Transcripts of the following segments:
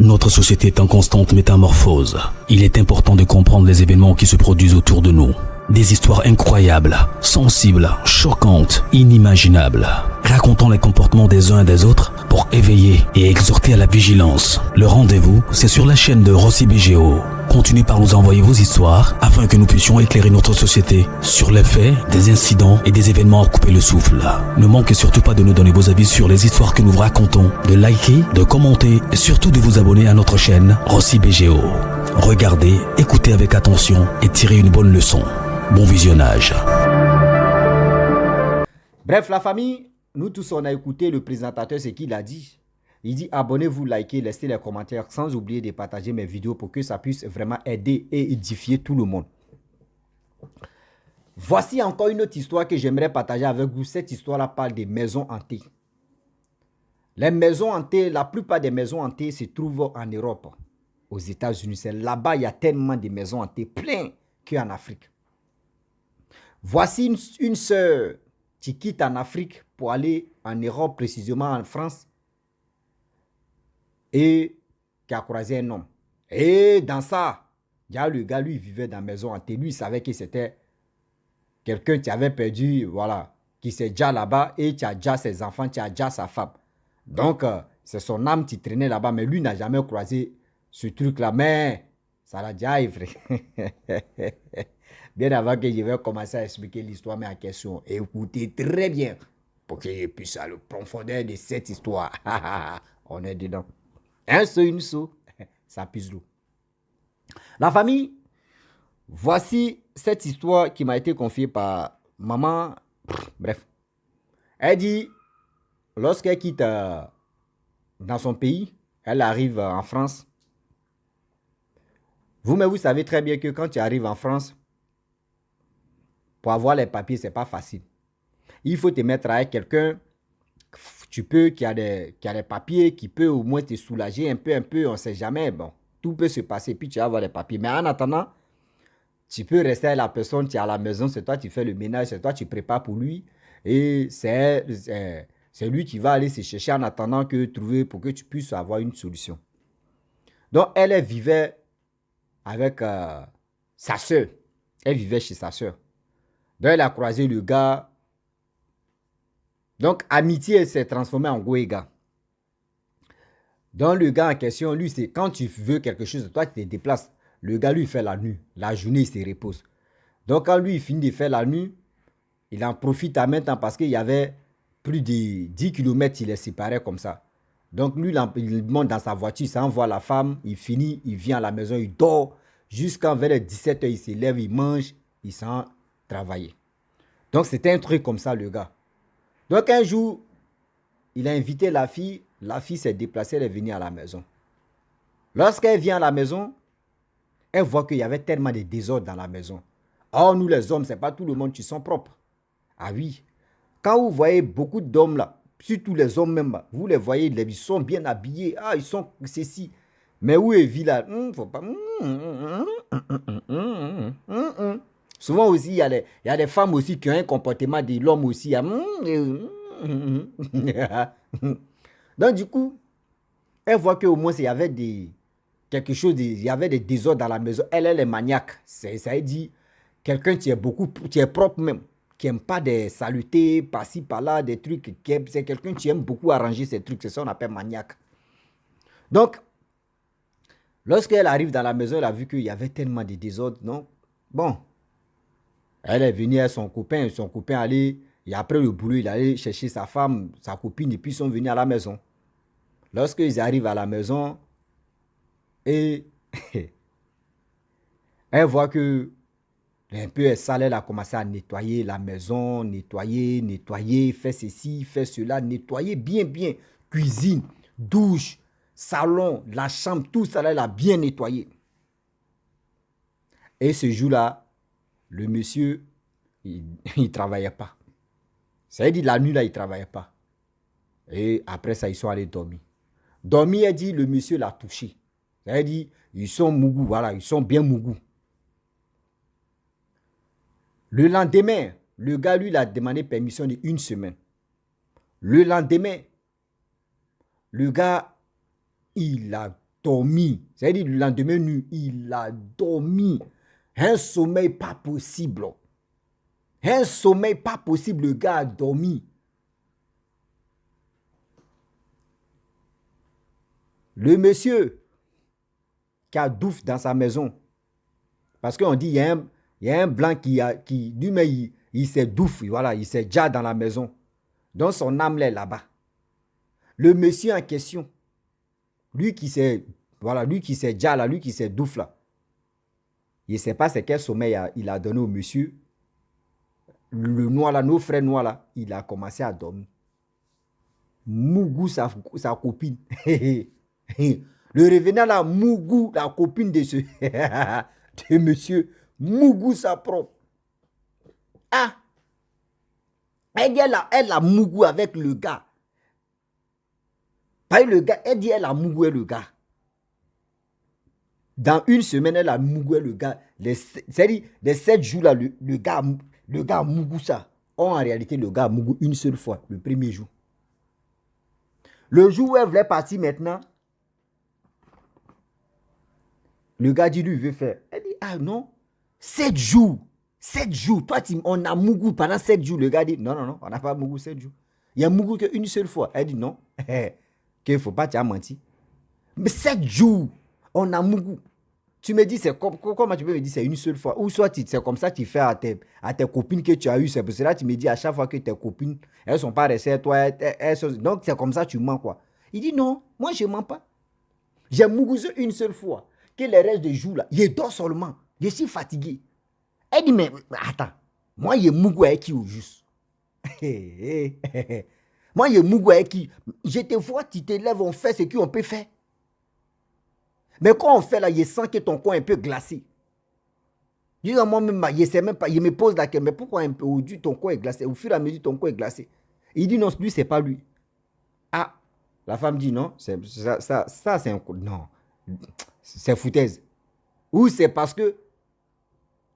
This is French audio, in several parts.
Notre société est en constante métamorphose. Il est important de comprendre les événements qui se produisent autour de nous. Des histoires incroyables, sensibles, choquantes, inimaginables. Racontons les comportements des uns et des autres pour éveiller et exhorter à la vigilance. Le rendez-vous, c'est sur la chaîne de Rossi BGO. Continuez par nous envoyer vos histoires afin que nous puissions éclairer notre société sur les faits, des incidents et des événements à couper le souffle. Ne manquez surtout pas de nous donner vos avis sur les histoires que nous vous racontons, de liker, de commenter et surtout de vous abonner à notre chaîne Rossi BGO. Regardez, écoutez avec attention et tirez une bonne leçon. Bon visionnage. Bref, la famille, nous tous on a écouté le présentateur ce qu'il a dit. Il dit abonnez-vous, likez, laissez les commentaires sans oublier de partager mes vidéos pour que ça puisse vraiment aider et édifier tout le monde. Voici encore une autre histoire que j'aimerais partager avec vous. Cette histoire-là parle des maisons hantées. Les maisons hantées, la plupart des maisons hantées se trouvent en Europe, aux États-Unis. C'est là-bas, il y a tellement de maisons hantées, plein qu'en Afrique. Voici une sœur qui quitte en Afrique pour aller en Europe, précisément en France, et qui a croisé un homme. Et dans ça, il y a le gars, lui, vivait dans la maison hantée. Lui, il savait que c'était quelqu'un qui avait perdu, voilà, qui s'est déjà là-bas et qui a déjà ses enfants, qui a déjà sa femme. Donc, c'est son âme qui traînait là-bas, mais lui n'a jamais croisé ce truc-là. Mais ça l'a déjà vrai. Bien avant que je vais commencer à expliquer l'histoire, mais en question, écoutez très bien pour que je puisse aller au profondeur de cette histoire. On est dedans. Un seul, une seule, ça pisse l'eau. La famille, voici cette histoire qui m'a été confiée par maman. Bref, elle dit, lorsqu'elle quitte dans son pays, elle arrive en France. Vous savez très bien que quand tu arrives en France, pour avoir les papiers, ce n'est pas facile. Il faut te mettre avec quelqu'un, qui a des papiers, qui peut au moins te soulager un peu, on ne sait jamais. Bon, tout peut se passer, puis tu vas avoir les papiers. Mais en attendant, tu peux rester avec la personne, tu es à la maison, c'est toi qui fais le ménage, c'est toi qui prépares pour lui. Et c'est lui qui va aller se chercher en attendant que trouver pour que tu puisses avoir une solution. Donc, elle vivait avec sa soeur. Elle vivait chez sa soeur. Donc, elle a croisé le gars. Donc, amitié s'est transformée en goéga. Donc, le gars en question, lui, c'est quand tu veux quelque chose, toi, tu te déplaces. Le gars, lui, il fait la nuit. La journée, il se repose. Donc, quand lui, il finit de faire la nuit, il en profite en même temps parce qu'il y avait plus de 10 km, il les séparait comme ça. Donc, lui, il monte dans sa voiture, il s'envoie la femme, il finit, il vient à la maison, il dort. Jusqu'en vers les 17 h, il se lève, il mange, il s'en travailler. Donc, c'était un truc comme ça, le gars. Donc, un jour, il a invité la fille s'est déplacée, elle est venue à la maison. Lorsqu'elle vient à la maison, elle voit qu'il y avait tellement de désordre dans la maison. Or, nous les hommes, ce n'est pas tout le monde qui sont propres. Ah oui. Quand vous voyez beaucoup d'hommes là, surtout les hommes même, vous les voyez, ils sont bien habillés. Ah, ils sont ceci. Mais où est vie là? Faut pas. Souvent aussi, il y a des femmes aussi qui ont un comportement de l'homme aussi. Donc, du coup, elle voit qu'au moins, il y avait il y avait des désordres dans la maison. Elle est maniaque. Ça dit, quelqu'un qui est propre même, qui n'aime pas des saletés, par-ci, par-là, des trucs. C'est quelqu'un qui aime beaucoup arranger ces trucs. C'est ça qu'on appelle maniaque. Donc, lorsqu'elle arrive dans la maison, elle a vu qu'il y avait tellement de désordres. Donc, bon, elle est venue à son copain allait, et après le boulot, il allait chercher sa femme, sa copine, et puis ils sont venus à la maison. Lorsqu'ils arrivent à la maison, et elle voit que un peu elle sale, elle a commencé à nettoyer la maison, nettoyer, faire ceci, faire cela, nettoyer bien, cuisine, douche, salon, la chambre, tout ça, elle a bien nettoyé. Et ce jour-là, le monsieur, il ne travaillait pas. Ça veut dire la nuit, là, il ne travaillait pas. Et après ça, ils sont allés dormir. Dormir, elle dit, le monsieur l'a touché. Ça veut dire, ils sont mougou, voilà, ils sont bien mougou. Le lendemain, le gars, lui, il a demandé permission d'1 semaine. Le lendemain, le gars, il a dormi. C'est-à-dire, le lendemain nuit, il a dormi. Un sommeil pas possible. Un sommeil pas possible, le gars a dormi. Le monsieur qui a douf dans sa maison, parce qu'on dit, il y a un blanc qui lui-même, il s'est douf, voilà, il s'est déjà dans la maison. Donc son âme là-bas. Le monsieur en question, lui qui s'est déjà là, lui qui s'est douf là, il ne sait pas c'est quel sommeil il a donné au monsieur. Le noir là, nos frères noirs là, il a commencé à dormir. Mougou, sa copine. Le revenant là, Mougou, la copine de ce de monsieur, Mougou sa propre. Ah! Elle a Mougou avec le gars. Pas le gars, elle dit elle a Mougou et le gars. Dans une semaine, elle a Mougou et le gars. C'est-à-dire, les 7 jours là, le gars Mougou ça. En réalité, le gars Mougou une seule fois, le premier jour. Le jour où elle voulait partir maintenant, le gars dit lui, il veut faire. Elle dit, ah non, 7 jours. 7 jours. Toi, on a Mougou pendant 7 jours. Le gars dit, non, on n'a pas Mougou 7 jours. Il y a Mougou qu'une seule fois. Elle dit, non, qu'il ne faut pas, tu as menti. Mais 7 jours, on a Mougou. Tu me dis, comment tu peux me dire c'est une seule fois? Ou soit c'est comme ça que tu fais à tes copines que tu as eues. C'est pour cela que tu me dis à chaque fois que tes copines, elles ne sont pas restées à toi. Donc c'est comme ça que tu mens quoi. Il dit non, moi je ne mens pas. J'ai Mougou une seule fois. Que les restes des jours là, je dors seulement. Je suis fatigué. Elle dit mais attends, moi je Mougou avec qui au juste? Moi je Mougou avec qui? Je te vois, tu te lèves, on fait ce qu'on peut faire. Mais quand on fait là, je sens que ton corps est un peu glacé. Je dis à moi-même, je ne sais même pas, je me pose la question, mais pourquoi un peu aujourd'hui ton corps est glacé? Au fur et à mesure, ton corps est glacé. Il dit non, lui, ce n'est pas lui. Ah, la femme dit non, ça c'est un coup. Non, c'est foutaise. Ou c'est parce que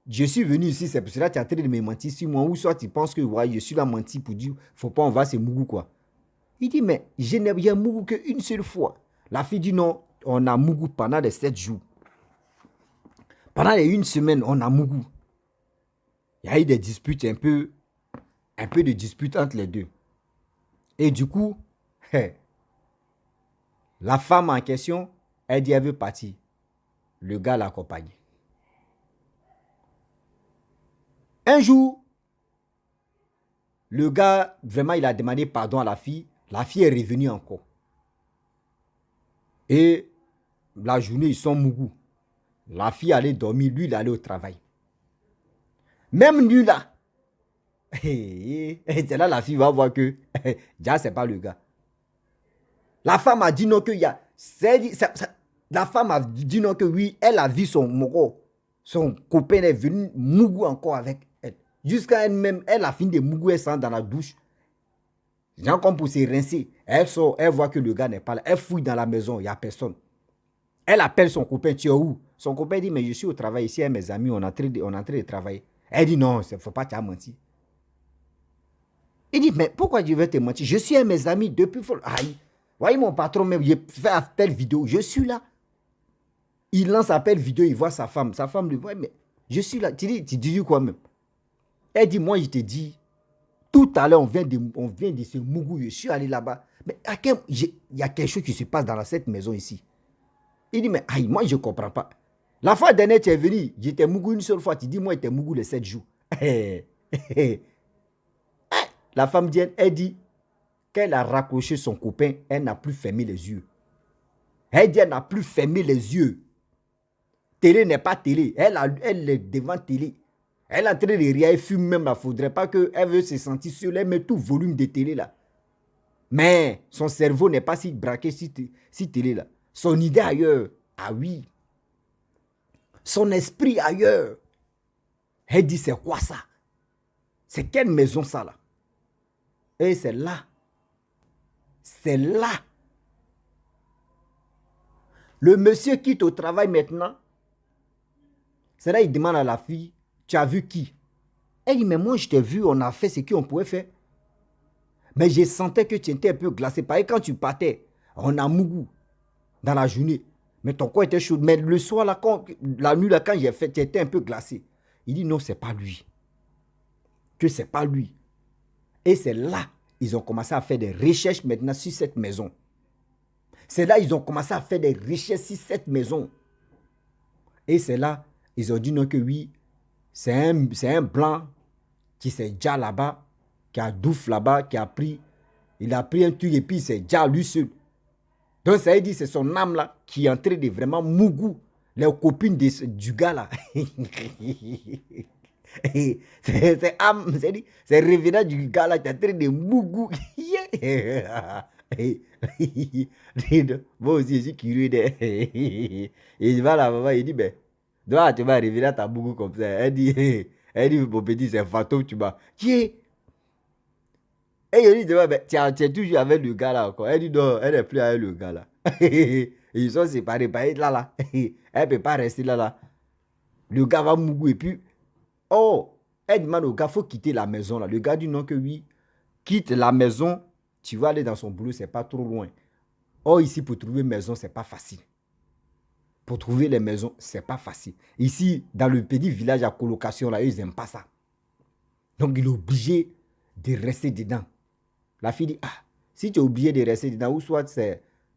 je suis venu ici, c'est pour cela que tu es en train de me mentir sur moi. Ou soit tu penses que ouais, je suis là menti pour dire, faut pas, on va se Mougou quoi. Il dit, mais je n'ai Mougou qu'une seule fois. La fille dit non. On a Mougou pendant les 7 jours. Pendant les 1 semaine, on a Mougou. Il y a eu des disputes, un peu de disputes entre les deux. Et du coup, la femme en question, elle dit elle veut partir. Le gars l'accompagne. Un jour, le gars, vraiment, il a demandé pardon à la fille. La fille est revenue encore. Et la journée, ils sont Mougou. La fille allait dormir, lui, il allait au travail. Même lui là. C'est là la fille va voir que déjà, c'est pas le gars. La femme a dit non que il y a. La femme a dit non que oui, elle a vu son copain est venu Mougou encore avec elle. Jusqu'à elle-même, elle a fini de Mougou, elle sent dans la douche. Genre comme pour se rincer. Elle sort, elle voit que le gars n'est pas là. Elle fouille dans la maison, il n'y a personne. Elle appelle son copain, tu es où? Son copain dit, mais je suis au travail ici avec mes amis, on est en train de travailler. Elle dit, non, il ne faut pas te mentir. Il dit, mais pourquoi je vais te mentir? Je suis avec mes amis depuis... Aïe, voyez mon patron même, il fait appel vidéo, je suis là. Il lance appel vidéo, il voit sa femme. Sa femme lui voit, mais je suis là. Tu dis quoi même? Elle dit, moi je te dis, tout à l'heure, on vient de ce Mougou, je suis allé là-bas. Mais il y a quelque chose qui se passe dans cette maison ici. Il dit, mais aïe, moi je ne comprends pas. La fois dernière, tu es venu, j'étais Mougou une seule fois, tu dis, moi j'étais Mougou les 7 jours. La femme dit, elle dit qu'elle a raccroché son copain, elle n'a plus fermé les yeux. Elle dit, elle n'a plus fermé les yeux. Télé n'est pas télé, elle est devant télé. Elle est en train de rire, elle fume même, il ne faudrait pas qu'elle veut se sentir seule, elle met tout volume de télé là. Mais son cerveau n'est pas si braqué si télé là. Son idée ailleurs, ah oui. Son esprit ailleurs. Elle dit, c'est quoi ça? C'est quelle maison ça là? Et c'est là. C'est là. Le monsieur quitte au travail maintenant. C'est là il demande à la fille, tu as vu qui? Elle dit, mais moi je t'ai vu, on a fait ce qu'on pouvait faire. Mais je sentais que tu étais un peu glacé. Parce que quand tu partais, on a Mougou dans la journée. Mais ton corps était chaud. Mais le soir, là, la nuit, là, quand j'ai fait, tu étais un peu glacé. Il dit non, c'est pas lui. Que c'est pas lui. Et c'est là, ils ont commencé à faire des recherches maintenant sur cette maison. C'est là, ils ont commencé à faire des recherches sur cette maison. Et c'est là, ils ont dit non que oui, c'est un blanc qui s'est déjà là-bas, qui a douf là-bas, il a pris un truc et puis c'est déjà lui seul. Donc ça veut dire c'est son âme là qui est en train de vraiment mougou les copines du gars là. C'est revenant du gars là qui est en train de mougou. Moi aussi je suis curieux. Et il va là, maman, il dit ben, toi tu vas revenir à ta mougou comme ça. Elle dit mon petit c'est fantôme tu vas. Qui et il dit, ben, tu es toujours avec le gars là encore. Elle dit, non, elle n'est plus avec le gars là. Ils sont séparés, pas être là là. Elle ne peut pas rester là là. Le gars va mougou et puis, oh, elle demande au gars, il faut quitter la maison là. Le gars dit non que oui, quitte la maison, tu vas aller dans son boulot, c'est pas trop loin. Oh, ici, pour trouver une maison, c'est pas facile. Pour trouver les maisons, c'est pas facile. Ici, dans le petit village à colocation là, ils n'aiment pas ça. Donc, il est obligé de rester dedans. La fille dit, ah, si tu es obligé de rester dedans, ou soit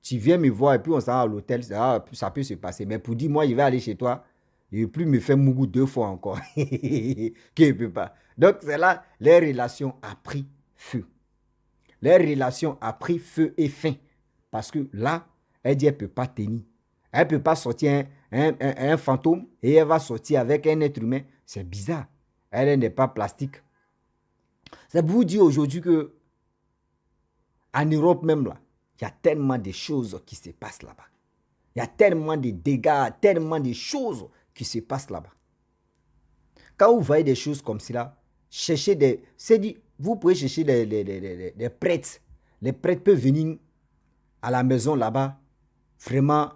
tu viens me voir et puis on s'en va à l'hôtel, ça peut se passer. Mais pour dire, moi, je vais aller chez toi, je ne vais plus me faire mougou 2 fois encore. Que ne peut pas. Donc, c'est là, les relations ont pris feu. Les relations ont pris feu et fin. Parce que là, elle dit, elle ne peut pas tenir. Elle ne peut pas sortir un fantôme et elle va sortir avec un être humain. C'est bizarre. Elle n'est pas plastique. C'est pour vous dire aujourd'hui que en Europe même là, il y a tellement de choses qui se passent là-bas. Il y a tellement de dégâts, tellement de choses qui se passent là-bas. Quand vous voyez des choses comme cela, cherchez des... C'est dit, vous pouvez chercher des prêtres. Les prêtres peuvent venir à la maison là-bas, vraiment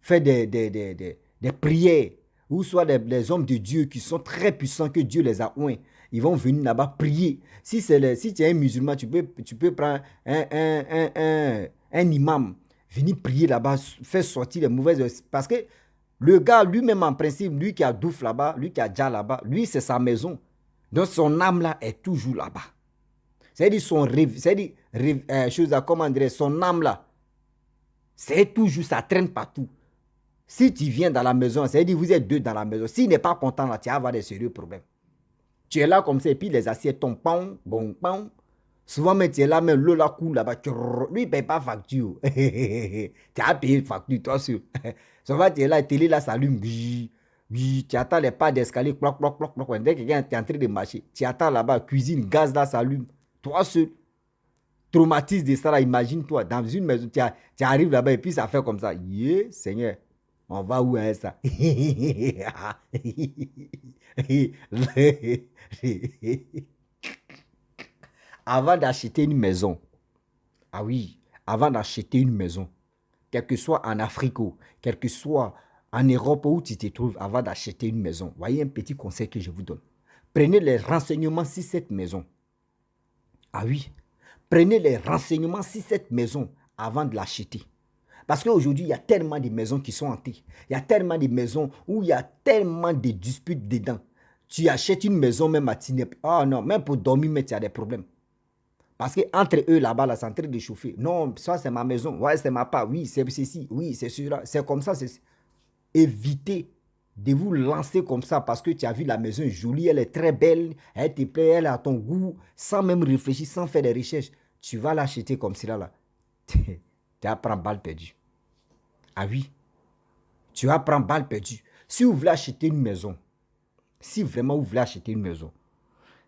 faire des prières, ou soit des hommes de Dieu qui sont très puissants, que Dieu les a oints. Ils vont venir là-bas prier. Si tu es un musulman, tu peux prendre un imam, venir prier là-bas, faire sortir les mauvaises... Parce que le gars, lui-même en principe, lui qui a Douf là-bas, lui qui a Dja là-bas, lui c'est sa maison. Donc son âme là est toujours là-bas. C'est-à-dire son âme là, c'est toujours, ça traîne partout. Si tu viens dans la maison, c'est-à-dire vous êtes deux dans la maison, s'il n'est pas content là, tu vas avoir des sérieux problèmes. Tu es là comme ça et puis les assiettes tombent, pam, bon, pam. Souvent, mais tu es là, même l'eau la coule là-bas. Lui, il ne paye pas facture. Tu as payé facture, toi sûr. Souvent, tu es là, la télé là s'allume. Tu attends les pas d'escalier. Dès que quelqu'un est en train de marcher, tu attends là-bas, cuisine, gaz là s'allume. Toi seul, traumatise de ça là, imagine-toi. Dans une maison, tu arrives là-bas et puis ça fait comme ça. Yeah, Seigneur. On va où est ça? Avant d'acheter une maison, ah oui, avant d'acheter une maison, quel que soit en Afrique ou quel que soit en Europe où tu te trouves, avant d'acheter une maison, voyez un petit conseil que je vous donne. Prenez les renseignements sur cette maison. Ah oui, prenez les renseignements sur cette maison avant de l'acheter. Parce qu'aujourd'hui, il y a tellement de maisons qui sont hantées. Il y a tellement de maisons où il y a tellement de disputes dedans. Tu achètes une maison même à Tinep. Ah non, même pour dormir, mais tu as des problèmes. Parce qu'entre eux, là-bas, là, c'est en train de chauffer. Non, ça, c'est ma maison. Ouais, c'est ma part. Oui, c'est ceci. Oui, c'est celui-là. C'est comme ça. Évitez de vous lancer comme ça parce que tu as vu la maison jolie, elle est très belle, elle te plaît, elle est à ton goût, sans même réfléchir, sans faire des recherches. Tu vas l'acheter comme cela, là. Tu vas prendre balle perdue. Ah oui, tu vas prendre balle perdue. Si vous voulez acheter une maison, si vraiment vous voulez acheter une maison,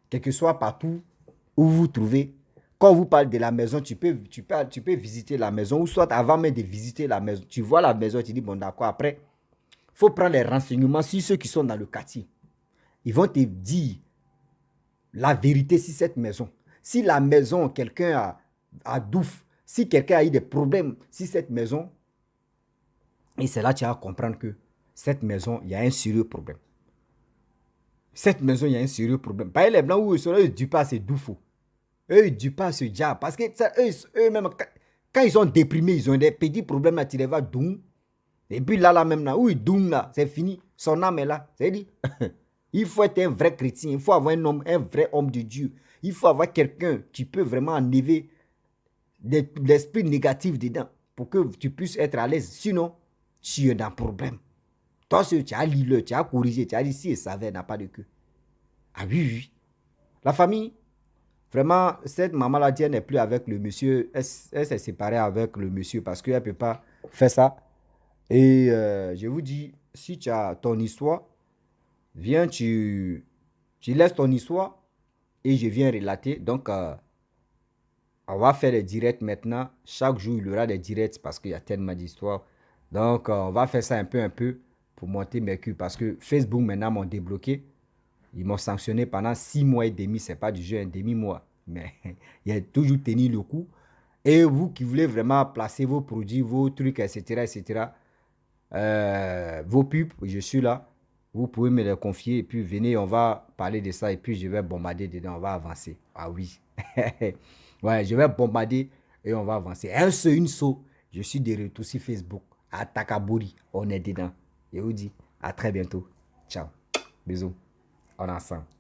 quel que soit partout où vous vous trouvez, quand on vous parle de la maison, tu peux visiter la maison, ou soit avant même de visiter la maison, tu vois la maison, tu dis, bon d'accord, après, il faut prendre les renseignements sur ceux qui sont dans le quartier. Ils vont te dire la vérité sur cette maison. Si la maison, quelqu'un a Douf, si quelqu'un a eu des problèmes sur cette maison, et c'est là que tu vas comprendre que cette maison, il y a un sérieux problème. Cette maison, il y a un sérieux problème. Pas les blancs où ils sont là, ils ne disent pas c'est Doufo. Eux, ils ne disent pas ce diable. Parce que eux-mêmes, quand ils sont déprimés, ils ont des petits problèmes là, tu les vas doux. Et puis là même, là, où il doum là, c'est fini. Son âme est là. C'est dit, il faut être un vrai chrétien. Il faut avoir un vrai homme de Dieu. Il faut avoir quelqu'un qui peut vraiment enlever l'esprit négatif dedans pour que tu puisses être à l'aise. Sinon, tu es dans un problème. Toi, tu as lu, tu as corrigé, tu as dit si et ça n'a pas de queue. Ah oui, oui. La famille, vraiment, cette maman-là, elle n'est plus avec le monsieur. Elle s'est séparée avec le monsieur parce qu'elle ne peut pas faire ça. Et je vous dis, si tu as ton histoire, viens, tu laisses ton histoire et je viens relater. Donc, on va faire des directs maintenant. Chaque jour, il y aura des directs parce qu'il y a tellement d'histoires. Donc, on va faire ça un peu pour monter mes culs. Parce que Facebook, maintenant, m'ont débloqué. Ils m'ont sanctionné pendant 6 mois et demi. Ce n'est pas du jeu, un demi-mois. Mais il y a toujours tenu le coup. Et vous qui voulez vraiment placer vos produits, vos trucs, etc., vos pubs, je suis là. Vous pouvez me les confier et puis venez, on va parler de ça et puis je vais bombarder dedans, on va avancer. Ah oui. Ouais, je vais bombarder et on va avancer. Une saut, je suis de retour sur Facebook. À Takaburi, on est dedans. Je vous dis à très bientôt. Ciao. Bisous. On est ensemble.